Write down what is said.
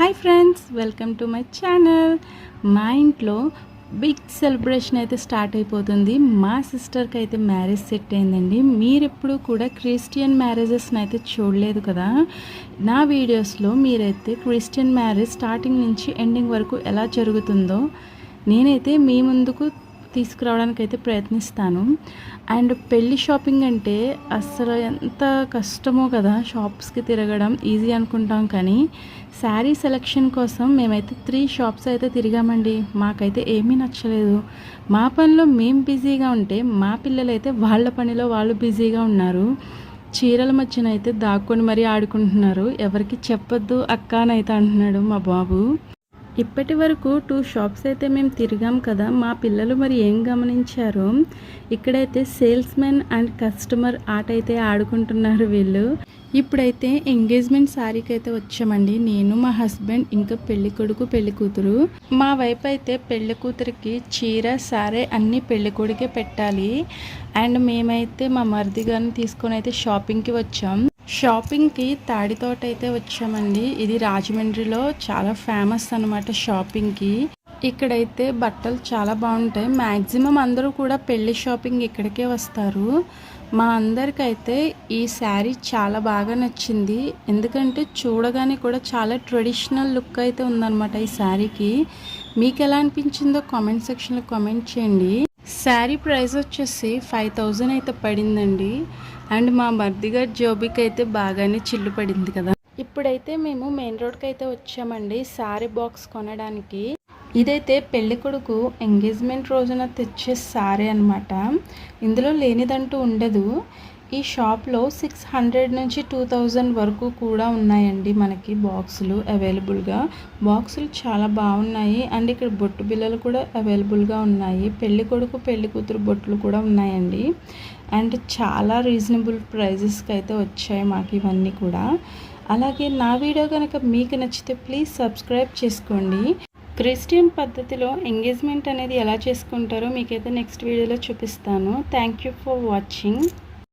Hi friends, welcome to my channel. మా ఇంట్లో big celebration అయితే స్టార్ట్ అయిపోతుంది. మా సిస్టర్కి అయితే మ్యారేజ్ సెట్ అయిందండి. మీరెప్పుడు కూడా క్రిస్టియన్ మ్యారేజెస్ని అయితే చూడలేదు కదా. నా వీడియోస్లో మీరైతే క్రిస్టియన్ మ్యారేజ్ స్టార్టింగ్ నుంచి ఎండింగ్ వరకు ఎలా జరుగుతుందో నేనైతే మీ ముందుకు తీసుకురావడానికి అయితే ప్రయత్నిస్తాను. అండ్ పెళ్ళి షాపింగ్ అంటే అసలు ఎంత కష్టమో కదా. షాప్స్కి తిరగడం ఈజీ అనుకుంటాం, కానీ శారీ సెలెక్షన్ కోసం మేమైతే 3 షాప్స్ అయితే తిరిగామండి. మాకైతే ఏమీ నచ్చలేదు. మా పనిలో మేము బిజీగా ఉంటే మా పిల్లలు అయితే వాళ్ళ పనిలో వాళ్ళు బిజీగా ఉన్నారు. చీరల మధ్యన అయితే దాక్కొని మరీ ఆడుకుంటున్నారు. ఎవరికి చెప్పొద్దు అక్క అని అయితే అంటున్నాడు మా బాబు. ఇప్పటి వరకు 2 షాప్స్ అయితే మేము తిరిగాం కదా. మా పిల్లలు మరి ఏం గమనించారో, ఇక్కడైతే సేల్స్ మెన్ అండ్ కస్టమర్ ఆట అయితే ఆడుకుంటున్నారు వీళ్ళు. ఇప్పుడైతే ఎంగేజ్మెంట్ శారీకి అయితే వచ్చామండి. నేను, మా హస్బెండ్, ఇంకా పెళ్లి కొడుకు పెళ్లి కూతురు. మా వైపు అయితే పెళ్లి కూతురికి చీర సారీ అన్నీ పెళ్లి కొడుకే పెట్టాలి. అండ్ మేమైతే మా మరిది గారిని తీసుకొని అయితే షాపింగ్కి వచ్చాం. షాపింగ్కి తాడితోట అయితే వచ్చామండి. ఇది రాజమండ్రిలో చాలా ఫేమస్ అనమాట షాపింగ్కి. ఇక్కడైతే బట్టలు చాలా బాగుంటాయి. మ్యాక్సిమం అందరూ కూడా పెళ్లి షాపింగ్ ఇక్కడికే వస్తారు. మా అందరికైతే ఈ శారీ చాలా బాగా నచ్చింది. ఎందుకంటే చూడగానే కూడా చాలా ట్రెడిషనల్ లుక్ అయితే ఉందన్నమాట ఈ శారీకి. మీకు ఎలా అనిపించిందో కామెంట్ సెక్షన్లో కామెంట్ చేయండి. శారీ ప్రైస్ వచ్చేసి 5000 అయితే పడిందండి. అండ్ మా మర్దిగా జోబీకి అయితే బాగానే చిల్లు పడింది కదా. ఇప్పుడైతే మేము మెయిన్ రోడ్కి అయితే వచ్చామండి శారీ బాక్స్ కొనడానికి. ఇదైతే పెళ్లి కొడుకు ఎంగేజ్మెంట్ రోజున తెచ్చే శారీ అనమాట. ఇందులో లేనిదంటూ ఉండదు. ఈ షాప్లో 600 నుంచి 2000 వరకు కూడా ఉన్నాయండి మనకి బాక్సులు అవైలబుల్గా. బాక్సులు చాలా బాగున్నాయి. అండ్ ఇక్కడ బొట్టు బిల్లలు కూడా అవైలబుల్గా ఉన్నాయి. పెళ్లి కొడుకు పెళ్లి కూతురు బొట్లు కూడా ఉన్నాయండి. అండ్ చాలా రీజనబుల్ ప్రైజెస్కి అయితే వచ్చాయి మాకు ఇవన్నీ కూడా. అలాగే నా వీడియో కనుక మీకు నచ్చితే ప్లీజ్ సబ్స్క్రైబ్ చేసుకోండి. క్రిస్టియన్ పద్ధతిలో ఎంగేజ్మెంట్ అనేది ఎలా చేసుకుంటారో మీకైతే నెక్స్ట్ వీడియోలో చూపిస్తాను. Thank you for watching.